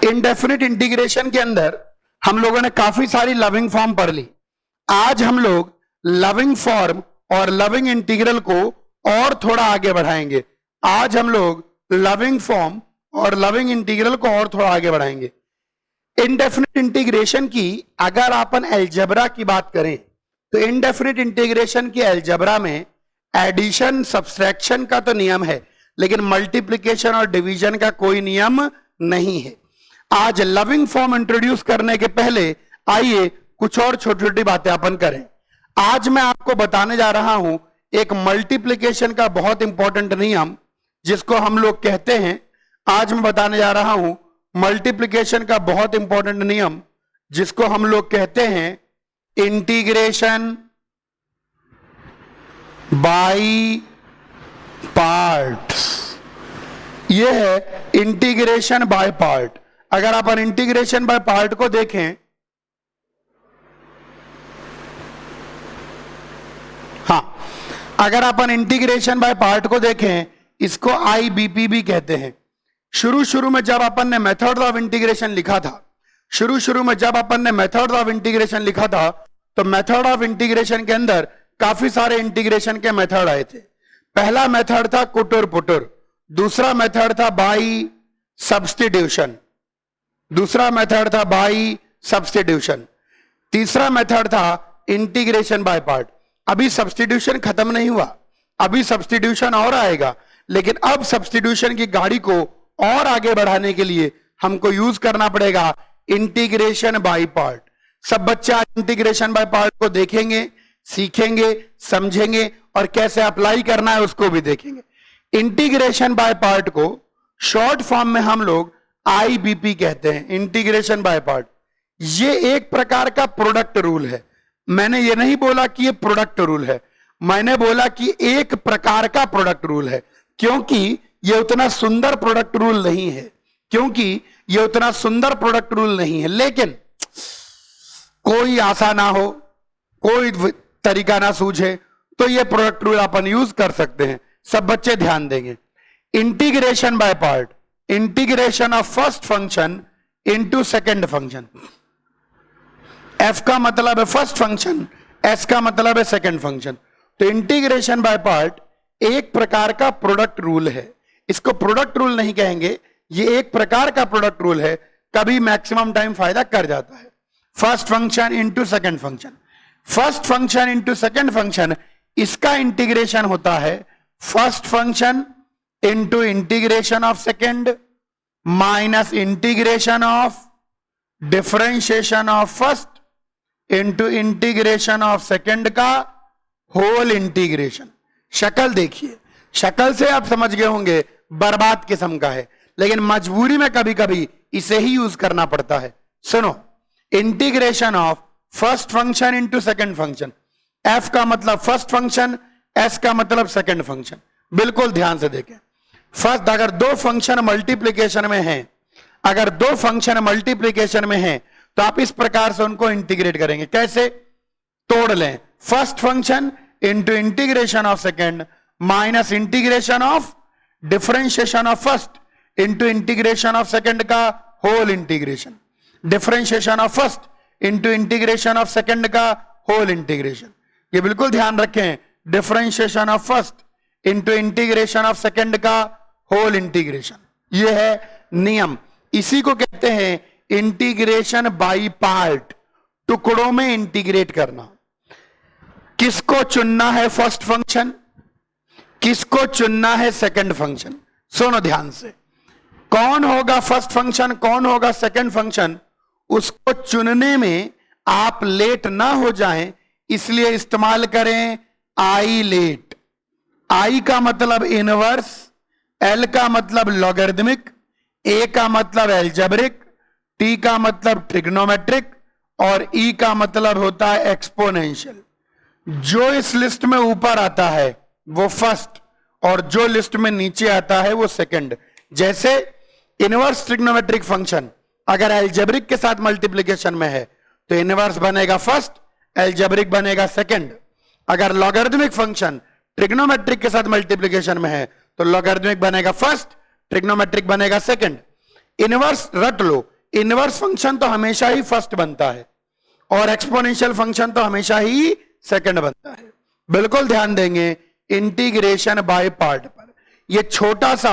Indefinite integration के अंदर हम लोगों ने काफी सारी लविंग फॉर्म पढ़ ली। आज हम लोग लविंग फॉर्म और लविंग इंटीग्रल को और थोड़ा आगे बढ़ाएंगे। आज हम लोग लविंग फॉर्म और लविंग इंटीग्रल को और थोड़ा आगे बढ़ाएंगे। इनडेफिनिट इंटीग्रेशन की अगर अपन अलजेब्रा की बात करें तो इनडेफिनिट इंटीग्रेशन की अलजेब्रा में एडिशन सब्सट्रैक्शन का तो नियम है, लेकिन मल्टीप्लिकेशन और डिवीजन का कोई नियम नहीं है। आज लविंग फॉर्म इंट्रोड्यूस करने के पहले आइए कुछ और छोटी छोटी बातें अपन करें। आज मैं आपको बताने जा रहा हूं एक मल्टीप्लिकेशन का बहुत इंपॉर्टेंट नियम जिसको हम लोग कहते हैं, आज मैं बताने जा रहा हूं मल्टीप्लिकेशन का बहुत इंपॉर्टेंट नियम जिसको हम लोग कहते हैं इंटीग्रेशन बाय पार्ट्स। ये है इंटीग्रेशन बाय पार्ट। अगर अपन इंटीग्रेशन बाय पार्ट को देखें, हाँ, अगर अपन इंटीग्रेशन बाय पार्ट को देखें, इसको आईबीपी भी कहते हैं। शुरू में जब अपन ने मेथड ऑफ इंटीग्रेशन लिखा था, तो मेथड ऑफ इंटीग्रेशन के अंदर काफी सारे इंटीग्रेशन के मेथड आए थे। पहला मेथड था कुटुर पुटुर, दूसरा मेथड था बाई सब्स्टिट्यूशन, तीसरा मेथड था इंटीग्रेशन बाय पार्ट। अभी सब्स्टिट्यूशन खत्म नहीं हुआ, अभी सब्स्टिट्यूशन और आएगा, लेकिन अब सब्स्टिट्यूशन की गाड़ी को और आगे बढ़ाने के लिए हमको यूज करना पड़ेगा इंटीग्रेशन बाय पार्ट। सब बच्चे आज इंटीग्रेशन बाय पार्ट को देखेंगे, सीखेंगे, समझेंगे और कैसे अप्लाई करना है उसको भी देखेंगे। इंटीग्रेशन बाय पार्ट को शॉर्ट फॉर्म में हम लोग आईबीपी कहते हैं, इंटीग्रेशन बाय पार्ट। ये एक प्रकार का प्रोडक्ट रूल है। मैंने ये नहीं बोला कि ये प्रोडक्ट रूल है, मैंने बोला कि एक प्रकार का प्रोडक्ट रूल है, क्योंकि ये उतना सुंदर प्रोडक्ट रूल नहीं है, लेकिन कोई आशा ना हो, कोई तरीका ना सूझे तो ये प्रोडक्ट रूल अपन यूज कर सकते हैं। सब बच्चे ध्यान देंगे। Integration by part, integration of first function into second function. F का मतलब है फर्स्ट फंक्शन, एस का मतलब है सेकंड फंक्शन। तो इंटीग्रेशन बाय पार्ट एक प्रकार का प्रोडक्ट रूल है। इसको प्रोडक्ट रूल नहीं कहेंगे, ये एक प्रकार का प्रोडक्ट रूल है, कभी मैक्सिमम टाइम फायदा कर जाता है। First function into second function, first function into second function, इसका इंटीग्रेशन होता है first function into integration of second minus integration of differentiation of first into integration of second का होल इंटीग्रेशन। शक्ल देखिए, शक्ल से आप समझ गए होंगे बर्बाद किस्म का है, लेकिन मजबूरी में कभी कभी इसे ही यूज करना पड़ता है। सुनो, integration of first function into second function. F का मतलब फर्स्ट फंक्शन, एस का मतलब सेकंड फंक्शन। बिल्कुल ध्यान से देखें। फर्स्ट, अगर दो फंक्शन मल्टीप्लिकेशन में हैं, तो आप इस प्रकार से उनको इंटीग्रेट करेंगे। कैसे? तोड़ लें, first function into integration of second minus integration of differentiation of first into integration of second का whole integration, differentiation of first into integration of second का होल इंटीग्रेशन। ये बिल्कुल ध्यान रखें, differentiation of first into integration of second का whole integration. ये है नियम, इसी को कहते हैं इंटीग्रेशन बाय पार्ट, टुकड़ों में इंटीग्रेट करना। किसको चुनना है फर्स्ट फंक्शन, किसको चुनना है सेकंड फंक्शन? सुनो ध्यान से, कौन होगा फर्स्ट फंक्शन, कौन होगा सेकंड फंक्शन, उसको चुनने में आप लेट ना हो जाएं, इसलिए इस्तेमाल करें आई लेट। आई का मतलब इनवर्स, एल का मतलब लॉगरिदमिक, ए का मतलब एल्जेब्रिक, टी का मतलब ट्रिग्नोमेट्रिक और ई का मतलब होता है एक्सपोनेंशियल। जो इस लिस्ट में ऊपर आता है वो फर्स्ट और जो लिस्ट में नीचे आता है वो सेकंड। जैसे इनवर्स ट्रिग्नोमेट्रिक फंक्शन अगर एल्जेब्रिक के साथ मल्टीप्लिकेशन में है तो इनवर्स बनेगा फर्स्ट, एल्जेब्रिक बनेगा सेकंड। अगर लॉगरिदमिक फंक्शन ट्रिग्नोमेट्रिक के साथ मल्टीप्लिकेशन में है तो लॉगरिदमिक बनेगा फर्स्ट, ट्रिग्नोमेट्रिक बनेगा सेकंड। इनवर्स रट लो, इनवर्स फंक्शन तो हमेशा ही फर्स्ट बनता है और एक्सपोनेंशियल फंक्शन तो हमेशा ही सेकंड बनता है। बिल्कुल ध्यान देंगे इंटीग्रेशन बाय पार्ट पर। यह छोटा सा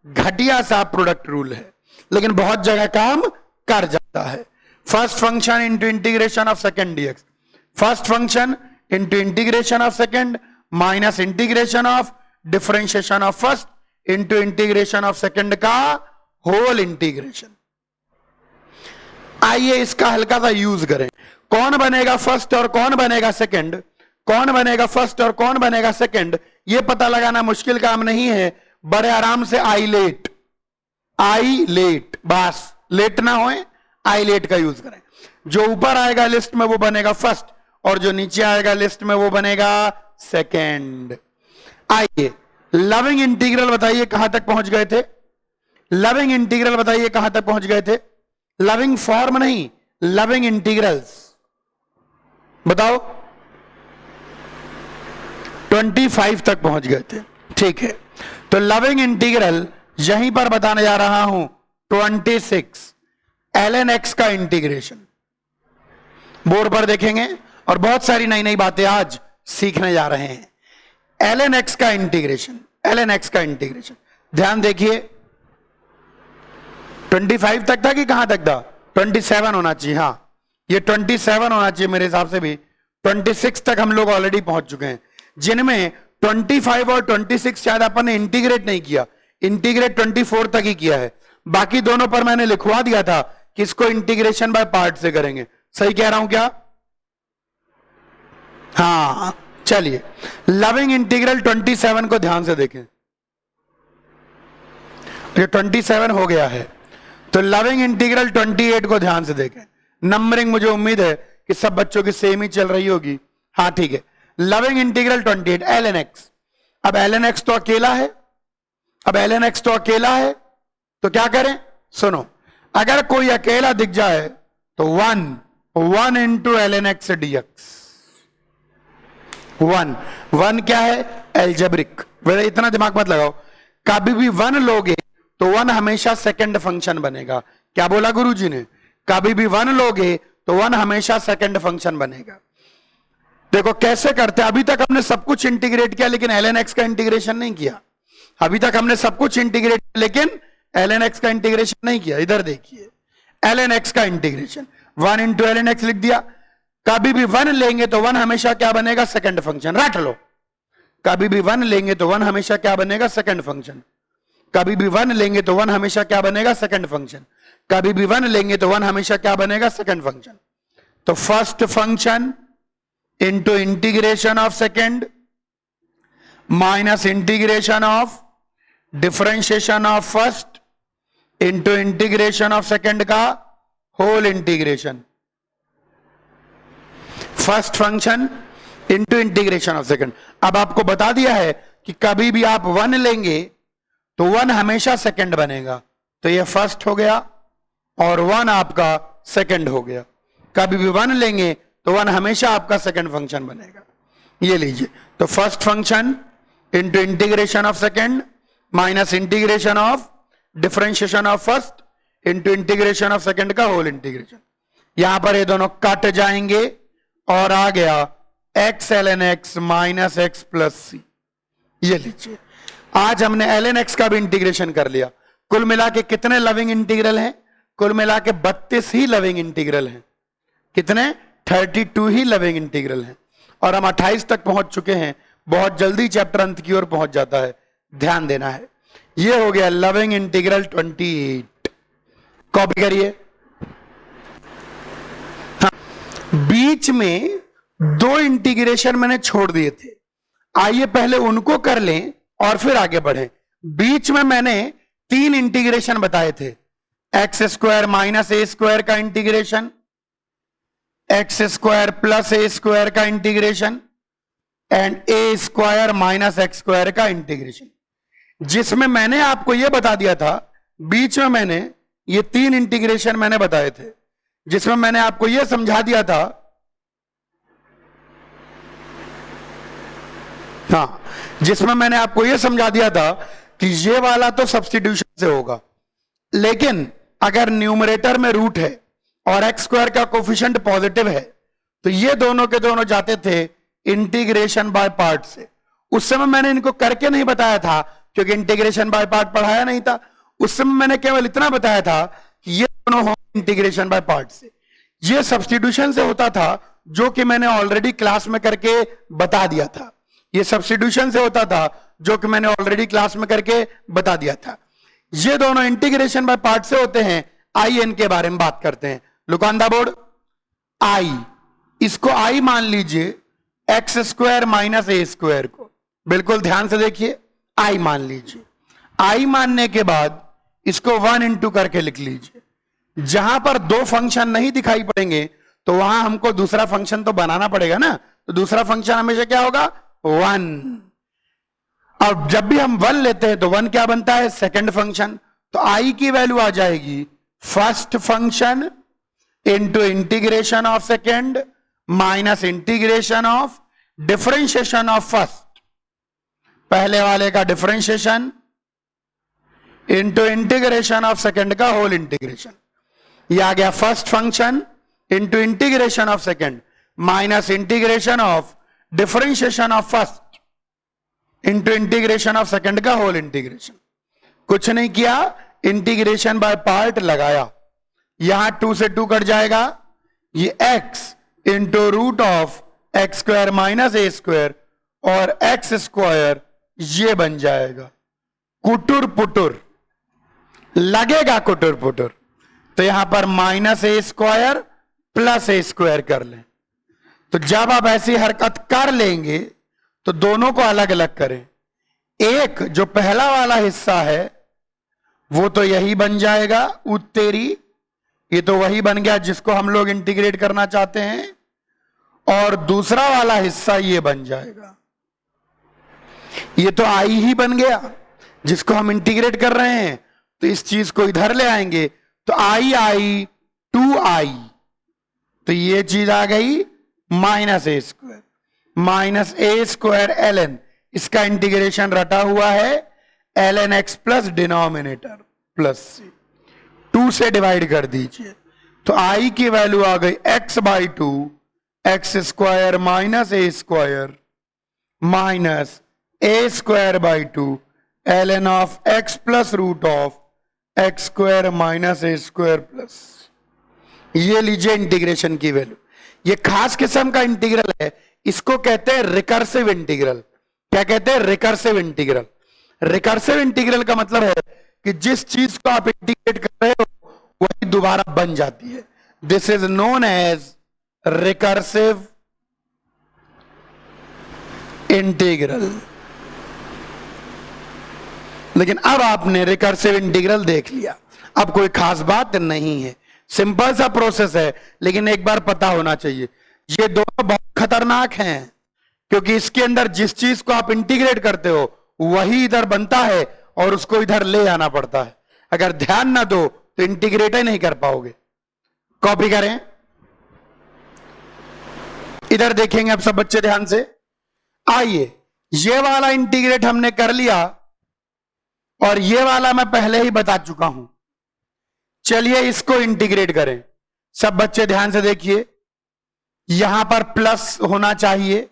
घटिया सा प्रोडक्ट रूल है, लेकिन बहुत जगह काम कर जाता है। First function into integration of second d x, first function into integration of second minus integration of differentiation of first into integration of second का होल इंटीग्रेशन। आइए इसका हल्का सा यूज करें। कौन बनेगा फर्स्ट और कौन बनेगा सेकंड, कौन बनेगा फर्स्ट और कौन बनेगा सेकंड, यह पता लगाना मुश्किल काम नहीं है। बड़े आराम से आई लेट, बस लेट ना होए, आई लेट का यूज करें। जो ऊपर आएगा लिस्ट में वो बनेगा फर्स्ट और जो नीचे आएगा लिस्ट में वो बनेगा सेकंड। आइए लविंग इंटीग्रल बताइए कहां तक पहुंच गए थे, लविंग इंटीग्रल बताइए कहां तक पहुंच गए थे। लविंग फॉर्म नहीं, लविंग इंटीग्रल्स बताओ। 25 तक पहुंच गए थे, ठीक है। तो लविंग इंटीग्रल यहीं पर बताने जा रहा हूं 26 ln x का इंटीग्रेशन। बोर्ड पर देखेंगे और बहुत सारी नई नई बातें आज सीखने जा रहे हैं। ln x का इंटीग्रेशन, ln x का इंटीग्रेशन ध्यान देखिए। 25 तक था कि कहां तक था? 27 होना चाहिए। हां ये 27 होना चाहिए मेरे हिसाब से भी। 26 तक हम लोग ऑलरेडी पहुंच चुके हैं, जिनमें 25 और 26 शायद अपन ने इंटीग्रेट नहीं किया, इंटीग्रेट 24 तक ही किया है। बाकी दोनों पर मैंने लिखवा दिया था कि इसको इंटीग्रेशन बाय पार्ट से करेंगे। सही कह रहा हूं क्या? हाँ चलिए लविंग इंटीग्रल 27 को ध्यान से देखें। ये 27 हो गया है, तो लविंग इंटीग्रल 28 को ध्यान से देखें। नंबरिंग मुझे उम्मीद है कि सब बच्चों की सेम ही चल रही होगी। हाँ ठीक है, लविंग इंटीग्रल 28 ln x। अब ln x तो अकेला है, अब ln x तो अकेला है तो क्या करें? सुनो, अगर कोई अकेला दिख जाए तो 1 इंटू ln x dx। 1 क्या है? एल्जेब्रिक। वैसे इतना दिमाग मत लगाओ, कभी भी 1 लोगे तो 1 हमेशा सेकंड फंक्शन बनेगा। क्या बोला गुरुजी ने? कभी भी 1 लोगे तो 1 हमेशा सेकंड फंक्शन बनेगा। देखो कैसे करते हैं। अभी तक हमने सब कुछ इंटीग्रेट किया लेकिन ln x का इंटीग्रेशन नहीं किया। अभी तक हमने सब कुछ इंटीग्रेट किया लेकिन ln x का इंटीग्रेशन नहीं किया। इधर देखिए ln x का इंटीग्रेशन 1 इंटू ln x लिख दिया। कभी भी 1 लेंगे तो 1 हमेशा क्या बनेगा? Second function. रट लो, कभी भी 1 लेंगे तो 1 हमेशा क्या बनेगा? Second function. कभी भी 1 लेंगे तो 1 हमेशा क्या बनेगा? Second function. कभी भी 1 लेंगे तो 1 हमेशा क्या बनेगा? Second function. तो first function into integration of second minus integration of differentiation of first into integration of second का whole integration. First function into integration of second. अब आपको बता दिया है कि कभी भी आप 1 लेंगे तो 1 हमेशा सेकंड बनेगा, तो ये फर्स्ट हो गया और 1 आपका सेकंड हो गया। कभी भी 1 लेंगे तो 1 हमेशा आपका सेकंड फंक्शन बनेगा। ये लीजिए, तो first function into integration of second minus integration of differentiation of first into integration of second का होल इंटीग्रेशन। यहां पर ये दोनों कट जाएंगे और आ गया x ln x minus x plus C. ये लीजिए, आज हमने ln x का भी इंटीग्रेशन कर लिया। कुल मिला के कितने लविंग इंटीग्रल हैं? कुल मिला के 32 ही लविंग इंटीग्रल हैं। कितने? 32 ही लविंग इंटीग्रल हैं और हम 28 तक पहुंच चुके हैं। बहुत जल्दी चैप्टर अंत की ओर पहुंच जाता है, ध्यान देना है। ये हो गया लविंग इंटीग्रल 28। कॉपी करिए। हाँ, बीच में 2 इंटीग्रेशन मैंने छोड़ दिए थे, आइए पहले उनको कर लें और फिर आगे बढ़ें। बीच में मैंने 3 इंटीग्रेशन बताए थे, एक्स स्क्वायर माइनस ए स्क्वायर का integration, x square plus a square का integration and A square minus x square का इंटीग्रेशन, जिसमें मैंने आपको यह बता दिया था। बीच में मैंने ये 3 इंटीग्रेशन मैंने बताए थे, जिसमें मैंने आपको यह समझा दिया था, हाँ, जिसमें मैंने आपको यह समझा दिया था कि ये वाला तो सब्स्टिट्यूशन से होगा, लेकिन अगर न्यूमरेटर में रूट है और एक्स स्क्वायर का कोफिशिएंट पॉजिटिव है तो ये दोनों के दोनों जाते थे इंटीग्रेशन बाय पार्ट से। उस समय मैंने इनको करके नहीं बताया था क्योंकि इंटीग्रेशन बाय पार्ट पढ़ाया नहीं था। उस समय मैंने केवल इतना बताया था कि ये दोनों हो इंटीग्रेशन बाय पार्ट से। ये सब्स्टिट्यूशन से होता था जो कि मैंने ऑलरेडी क्लास में करके बता दिया था। ये सब्स्टिट्यूशन से होता था जो कि मैंने ऑलरेडी क्लास में करके बता दिया था। ये दोनों इंटीग्रेशन बाय पार्ट से होते हैं। आई एन के बारे में बात करते हैं। लुक ऑन द बोर्ड, आई, इसको आई मान लीजिए एक्स स्क्वायर माइनस ए स्क्वायर को, बिल्कुल ध्यान से देखिए, आई मान लीजिए। आई मानने के बाद इसको 1 इंटू करके लिख लीजिए। जहां पर दो फंक्शन नहीं दिखाई पड़ेंगे तो वहां हमको दूसरा फंक्शन तो बनाना पड़ेगा ना, तो दूसरा फंक्शन हमेशा क्या होगा, 1। और जब भी हम 1 लेते हैं तो 1 क्या बनता है, सेकंड फंक्शन। तो आई की वैल्यू आ जाएगी first function into integration of second minus integration of differentiation of first, पहले वाले का differentiation into integration of second का होल इंटीग्रेशन। ये आ गया first function into integration of second minus integration of differentiation of first into integration of second का whole integration. कुछ नहीं किया, इंटीग्रेशन बाय पार्ट लगाया। यहां 2 से 2 कट जाएगा, ये x into root of x square minus A square और एक्स स्क्वायर ये बन जाएगा। कुटुर पुटुर लगेगा, कुटुर पुटुर। तो यहां पर minus A square plus a square कर लें। तो जब आप ऐसी हरकत कर लेंगे तो दोनों को अलग अलग करें। एक जो पहला वाला हिस्सा है वो तो यही बन जाएगा, उत्तेरी, ये तो वही बन गया जिसको हम लोग इंटीग्रेट करना चाहते हैं, और दूसरा वाला हिस्सा ये बन जाएगा। ये तो आई ही बन गया जिसको हम इंटीग्रेट कर रहे हैं, तो इस चीज को इधर ले आएंगे तो आई आई 2i, तो ये चीज आ गई माइनस ए स्क्वायर माइनस ए स्क्वायर ln, इसका इंटीग्रेशन रटा हुआ है ln x plus denominator plus C, 2 से डिवाइड कर दीजिए। तो i की वैल्यू आ गई x/2 x square minus A square minus A square by 2 ln of x plus root of x square minus A square plus. ये लीजिए integration की वैल्यू। ये खास किस्म का इंटीग्रल है, इसको कहते हैं रिकर्सिव इंटीग्रल। क्या कहते हैं, रिकर्सिव इंटीग्रल। रिकर्सिव इंटीग्रल का मतलब है कि जिस चीज को आप इंटीग्रेट कर रहे हो वही दोबारा बन जाती है। This is known as recursive integral. लेकिन अब आपने रिकर्सिव इंटीग्रल देख लिया, अब कोई खास बात नहीं है, सिंपल सा प्रोसेस है, लेकिन एक बार पता होना चाहिए। ये दोनों बहुत खतरनाक हैं क्योंकि इसके अंदर जिस चीज को आप इंटीग्रेट करते हो वही इधर बनता है और उसको इधर ले आना पड़ता है। अगर ध्यान ना दो तो इंटीग्रेट ही नहीं कर पाओगे। कॉपी करें, इधर देखेंगे अब सब बच्चे ध्यान से। आइए, ये वाला इंटीग्रेट हमने कर लिया और ये वाला मैं पहले ही बता चुका हूं। चलिए इसको इंटीग्रेट करें। सब बच्चे ध्यान से देखिए, यहां पर प्लस होना चाहिए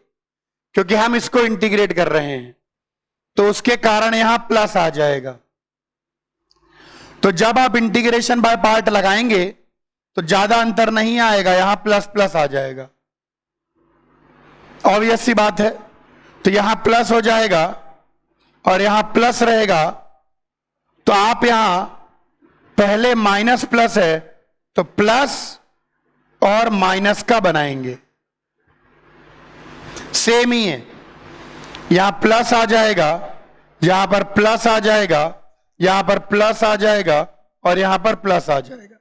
क्योंकि हम इसको इंटीग्रेट कर रहे हैं, तो उसके कारण यहां प्लस आ जाएगा। तो जब आप इंटीग्रेशन बाय पार्ट लगाएंगे तो ज्यादा अंतर नहीं आएगा, यहां प्लस प्लस आ जाएगा। ऑब्वियस सी बात है। तो यहां प्लस हो जाएगा और यहां प्लस रहेगा, तो आप यहां पहले माइनस प्लस है तो प्लस और माइनस का बनाएंगे, सेम ही है। यहां प्लस आ जाएगा, यहां पर प्लस आ जाएगा, यहां पर प्लस आ जाएगा और यहां पर प्लस आ जाएगा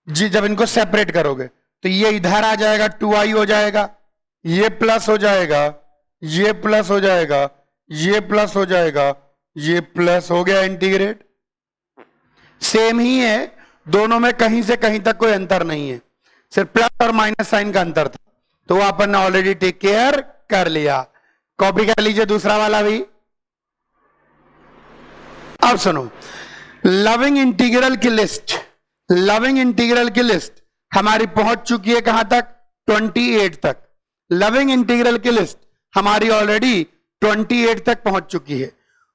जी। जब इनको सेपरेट करोगे तो ये इधर आ जाएगा, 2i हो जाएगा, ये प्लस हो जाएगा, ये प्लस हो जाएगा, ये प्लस हो जाएगा, ये प्लस हो गया इंटीग्रेट। सेम ही है, दोनों में कहीं से कहीं तक कोई अंतर नहीं है, सिर्फ प्लस और माइनस साइन का अंतर था, तो वो अपन ने ऑलरेडी टेक केयर कर लिया। कॉपी कर लीजिए दूसरा वाला भी। अब सुनो, लविंग इंटीग्रल की लिस्ट लविंग इंटीग्रल की लिस्ट हमारी पहुंच चुकी है कहां तक? 28 तक। लविंग इंटीग्रल की लिस्ट हमारी ऑलरेडी 28 तक पहुंच चुकी है।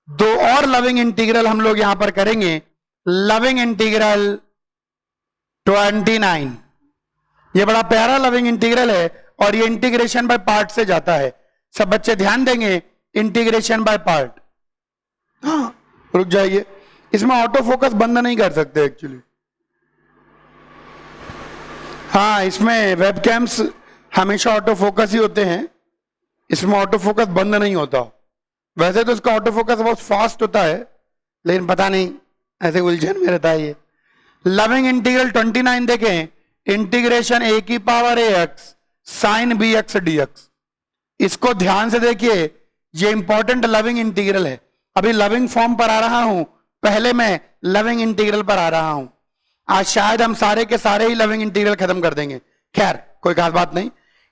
दो और लविंग इंटीग्रल हम लोग यहां पर करेंगे। लविंग इंटीग्रल 29, ये बड़ा प्यारा लविंग इंटीग्रल है और ये इंटीग्रेशन बाय पार्ट से जाता है। सब बच्चे ध्यान देंगे, इंटीग्रेशन बाय पार्ट। हाँ, रुक जाइए, इसमें ऑटो फोकस बंद नहीं कर सकते एक्चुअली। हाँ, इसमें वेबकैम्स हमेशा ऑटो फोकस ही होते हैं, इसमें ऑटो फोकस बंद नहीं होता। वैसे तो इसका ऑटो फोकस बहुत फास्ट होता है, लेकिन पता नहीं ऐसे उलझन में रहता है ये। लविंग इंटीग्रल 29 देखें, इंटीग्रेशन ए की पावर ए x sine B X D X. इसको ध्यान से देखिए, ये इंपॉर्टेंट लविंग इंटीग्रल है। अभी लविंग फॉर्म पर आ रहा हूं, पहले मैं लविंग इंटीग्रल पर आ रहा हूं। आज शायद हम सारे के सारे ही लविंग इंटीग्रल खत्म कर देंगे, खैर कोई खास बात नहीं।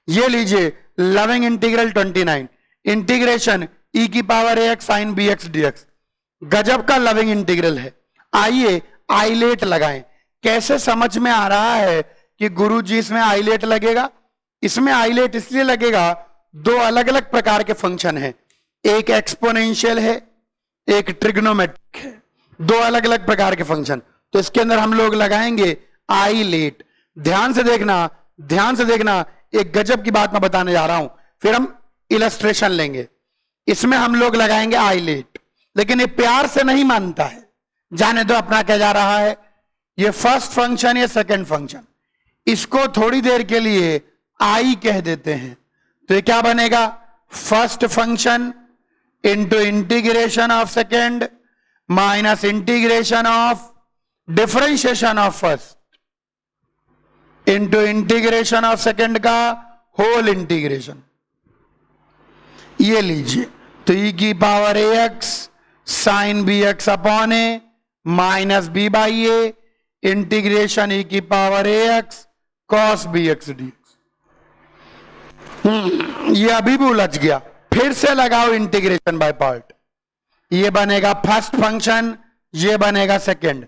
ये लीजिए लविंग इंटीग्रल 29, इंटीग्रेशन ई की पावर ए x sine B X D X. गजब का लविंग इंटीग्रल है। आइए आइलेट लगाएं। कैसे समझ में आ रहा है कि गुरुजी इसमें आइलेट लगेगा? इसमें आइलेट इसलिए लगेगा, दो अलग अलग प्रकार के फंक्शन हैं, एक एक्सपोनेंशियल है, एक ट्रिग्नोमेट्रिक है, दो अलग अलग प्रकार के फंक्शन। तो इसके अंदर हम लोग लगाएंगे आइलेट। ध्यान से देखना, ध्यान से देखना, एक गजब की बात मैं बताने जा रहा हूं, फिर हम इलस्ट्रेशन लेंगे। इसमें हम लोग लगाएंगे आइलेट, लेकिन ये प्यार से नहीं मानता है, जाने दो अपना क्या जा रहा है। ये फर्स्ट फंक्शन, ये सेकंड फंक्शन, इसको थोड़ी देर के लिए आई कह देते हैं। तो ये क्या बनेगा? First function into integration of second minus integration of differentiation of first into integration of second का होल इंटीग्रेशन। ये लीजिए, तो ई की power A x sine B x upon A minus B by A integration E की power ए x cos B X D X. ये अभी भी उलझ गया, फिर से लगाओ इंटीग्रेशन बाय पार्ट। ये बनेगा फर्स्ट फंक्शन, ये बनेगा सेकंड।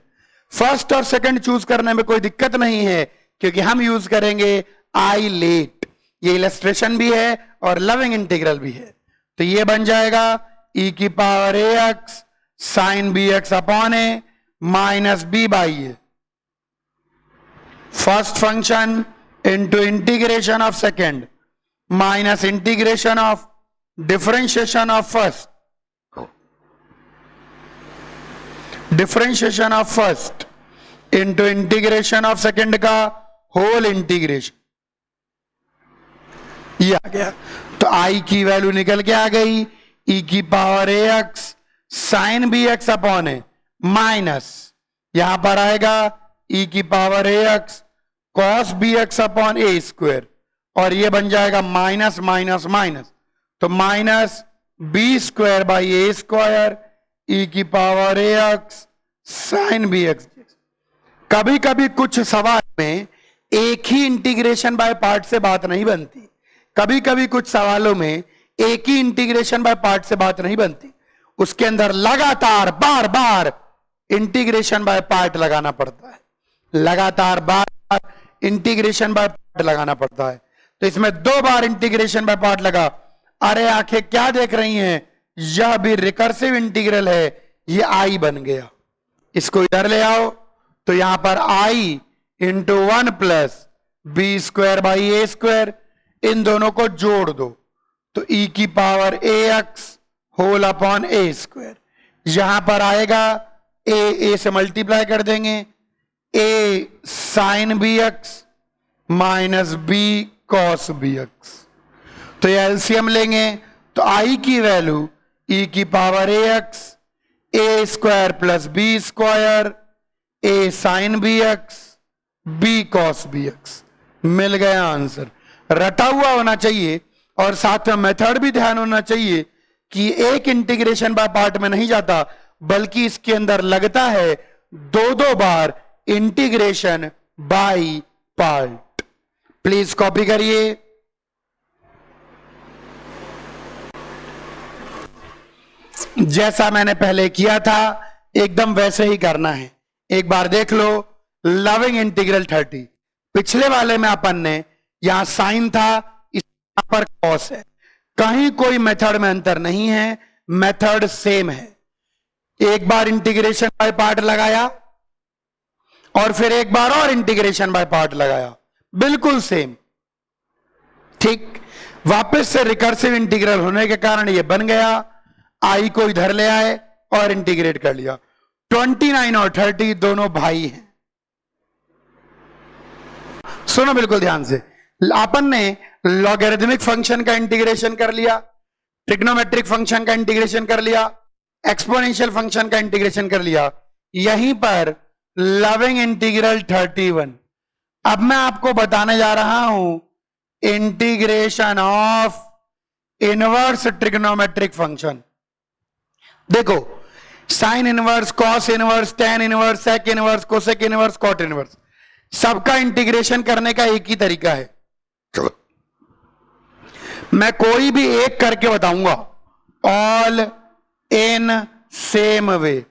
फर्स्ट और सेकंड चूज करने में कोई दिक्कत नहीं है, क्योंकि हम यूज करेंगे आइलेट। ये इलस्ट्रेशन भी है और लविंग इंटीग्रल भी है। तो ये बन जाएगा ई की power A x sine B x upon A minus B by a, first function into integration of second minus integration of differentiation of first, differentiation of first into integration of second का whole integration. ये आ गया। तो आई की value निकल के आ गई, E की पावर ए x sine B x upon ए माइनस, यहां पर आएगा ई की power A x cos B x upon A square, और ये बन जाएगा माइनस माइनस माइनस, तो minus B square by A square E की पावर ए एक्स साइन बी एक्स। कभी कभी कुछ सवाल में एक ही इंटीग्रेशन बाय पार्ट से बात नहीं बनती, कभी कभी कुछ सवालों में एक ही इंटीग्रेशन बाय पार्ट से बात नहीं बनती, उसके अंदर लगातार बार बार इंटीग्रेशन बाय पार्ट लगाना पड़ता है, लगातार बार बार इंटीग्रेशन बाय पार्ट लगाना पड़ता है। तो इसमें 2 बार इंटीग्रेशन बाय पार्ट लगा। अरे आंखें क्या देख रही हैं, यह भी रिकर्सिव इंटीग्रल है, ये आई बन गया। इसको इधर ले आओ, तो यहां पर I into 1 plus B square by A square, इन दोनों को जोड़ दो, तो ई की power A X whole upon A square. यहां पर आएगा ए से मल्टीप्लाई कर देंगे, A sine B X minus B cos B X. तो ये एलसीएम लेंगे, तो आई की वैल्यू ई की power A X A square plus B square A sine B X B cos B X. मिल गया आंसर। रटा हुआ होना चाहिए और साथ में मेथड भी ध्यान होना चाहिए कि एक इंटीग्रेशन बाय पार्ट में नहीं जाता, बल्कि इसके अंदर लगता है 2 बार integration by part. Please copy करिए। जैसा मैंने पहले किया था एकदम वैसे ही करना है। एक बार देख लो, लविंग इंटीग्रल 30। पिछले वाले में अपन ने यहां साइन था, यहां पर कॉस है, कहीं कोई मेथड में अंतर नहीं है, मेथड सेम है। एक बार इंटीग्रेशन बाय पार्ट लगाया और फिर एक बार और इंटीग्रेशन बाय पार्ट लगाया, बिल्कुल सेम। ठीक, वापस से रिकर्सिव इंटीग्रल होने के कारण ये बन गया, आई को इधर ले आए और इंटीग्रेट कर लिया। 29 और 30 दोनों भाई हैं। सुनो बिल्कुल ध्यान से, अपन ने लॉगरिथमिक फंक्शन का इंटीग्रेशन कर लिया, ट्रिग्नोमेट्रिक फंक्शन का इंटीग्रेशन कर लिया, एक्सपोनेंशियल फंक्शन का इंटीग्रेशन कर लिया, यहीं पर लविंग इंटीग्रल 31। अब मैं आपको बताने जा रहा हूं integration of inverse trigonometric function. देखो, sine inverse, cos inverse, tan inverse, sec inverse, cosec inverse, cot inverse, सबका इंटीग्रेशन करने का एक ही तरीका है। मैं कोई भी एक करके बताऊंगा, ऑल इन सेम वे।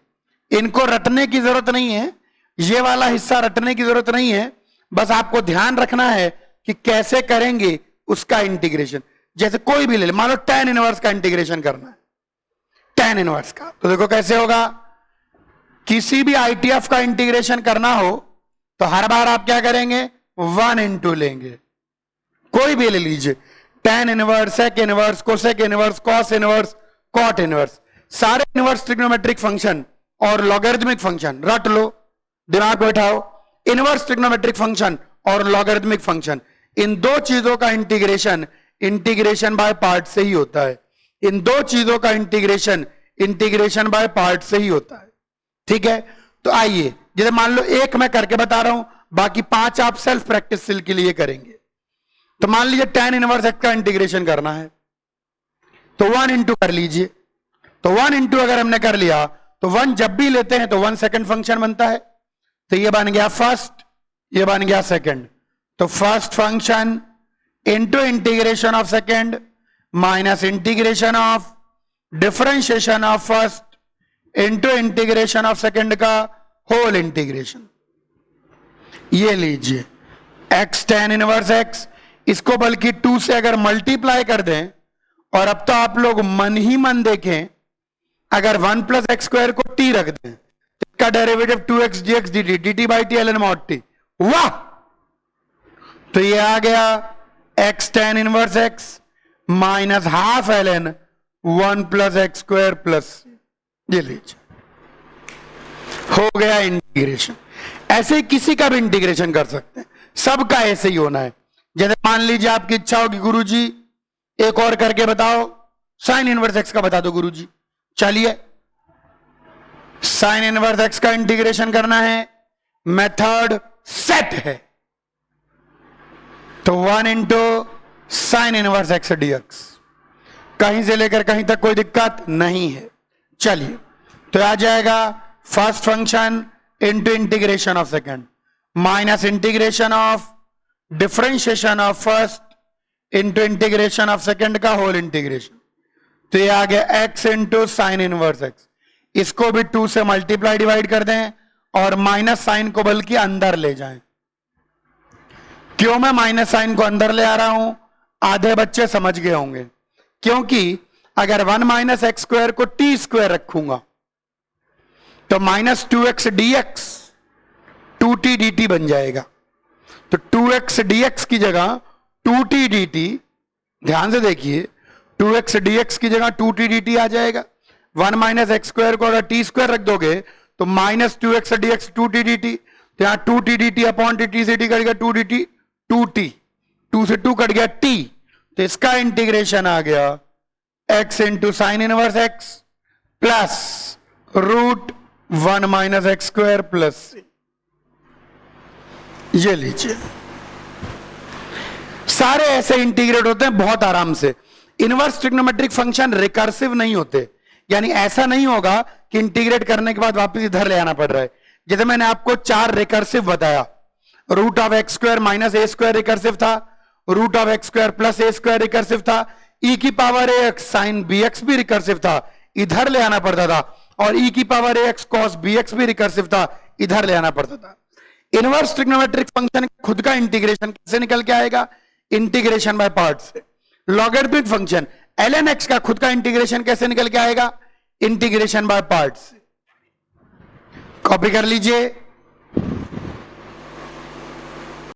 इनको रटने की जरूरत नहीं है, ये वाला हिस्सा रटने की जरूरत नहीं है, बस आपको ध्यान रखना है कि कैसे करेंगे उसका इंटीग्रेशन। जैसे कोई भी ले ले, मान लो टेन इनवर्स का इंटीग्रेशन करना है, टेन इनवर्स का, तो देखो कैसे होगा। किसी भी आईटीएफ का इंटीग्रेशन करना हो तो हर बार आप क्या करेंगे, 1 इंटू लेंगे, कोई भी ले लीजिए, tan inverse, sec inverse, cosec inverse, cos inverse, cot inverse, सारे इनवर्स ट्रिग्नोमेट्रिक फंक्शन और लॉगरिथमिक फंक्शन रट लो, दिमाग बैठाओ। इनवर्स ट्रिग्नोमेट्रिक फंक्शन और लॉगरिथमिक फंक्शन, इन दो चीजों का इंटीग्रेशन बाय पार्ट से ही होता है। इन दो चीजों का इंटीग्रेशन बाय पार्ट से ही होता है। ठीक है, तो आइए, जैसे मान लो एक मैं करके बता रहा हूं, बाकी 5 आप सेल्फ प्रैक्टिस के लिए करेंगे। तो मान लीजिए टेन इनवर्स एक्स का इंटीग्रेशन करना है, तो 1 इंटू कर लीजिए। तो 1 इंटू अगर हमने कर लिया तो 1 जब भी लेते हैं तो 1 सेकंड फंक्शन बनता है, तो ये बन गया फर्स्ट, ये बन गया सेकंड। तो first function into integration of second minus integration of differentiation of first into integration of second का होल इंटीग्रेशन। ये लीजिए एक्स टेन इनवर्स एक्स, इसको बल्कि 2 से अगर मल्टीप्लाई कर दें, और अब तो आप लोग मन ही मन देखें, अगर 1 प्लस एक्स स्क्वायर को टी रख दें तो इसका derivative 2x dx dt dt by T ln mod t। वाह, तो ये आ गया x tan inverse x minus half ln 1 plus x square plus, ये लीजिए हो गया इंटीग्रेशन। ऐसे ही किसी का भी इंटीग्रेशन कर सकते हैं, सबका ऐसे ही होना है। जैसे मान लीजिए आपकी इच्छा होगी गुरुजी एक और करके बताओ, साइन इनवर्स एक्स का बता दो गुरुजी। चलिए, साइन इनवर्स एक्स का इंटीग्रेशन करना है, मेथड सेट है, तो 1 into sine inverse x d x, कहीं से लेकर कहीं तक कोई दिक्कत नहीं है। चलिए, तो आ जाएगा first function into integration of second minus integration of differentiation of first into integration of second का होल इंटीग्रेशन। तो ये आ गया x into sine inverse x, इसको भी 2 से मल्टीप्लाई डिवाइड कर दें और माइनस साइन को बल्कि अंदर ले जाएं। क्यों मैं माइनस साइन को अंदर ले आ रहा हूं, आधे बच्चे समझ गए होंगे, क्योंकि अगर 1 माइनस एक्स स्क्वायर को टी स्क्वायर रखूंगा तो minus 2x dx 2t dt बन जाएगा। तो 2x dx की जगह 2t dt, ध्यान से देखिए, 2x dx की जगह 2t dt आ जाएगा। 1 माइनस एक्स स्क्वायर को अगर टी स्क्वायर रख दोगे तो minus 2x dx 2t dt, तो यहां 2t dt अपॉन टी से टी कट गया 2 dt 2t, 2 से 2 कट गया t, तो इसका इंटीग्रेशन आ गया x into sine inverse x plus root 1 minus x square plus, ये लीजिए। सारे ऐसे इंटीग्रेट होते हैं बहुत आराम से। इनवर्स ट्रिग्नोमेट्रिक फंक्शन रिकर्सिव नहीं होते, यानी ऐसा नहीं होगा कि इंटीग्रेट करने के बाद वापस इधर ले आना पड़ रहा है। जैसे मैंने आपको 4 रिकर्सिव बताया, root of x square minus A square recursive था, root of x square plus a square recursive था, ई की पावर ए एक्स साइन बी एक्स भी रिकर्सिव था, इधर ले आना पड़ता था, और ई की पावर ए एक्स कॉस बी एक्स भी रिकर्सिव था, इधर ले आना पड़ता था। इनवर्स ट्रिग्नोमेट्रिक फंक्शन खुद का इंटीग्रेशन कैसे निकल के आएगा? Integration by parts. Logarithmic function ln x का खुद का इंटीग्रेशन कैसे निकल के आएगा? Integration by parts. कॉपी कर लीजिए।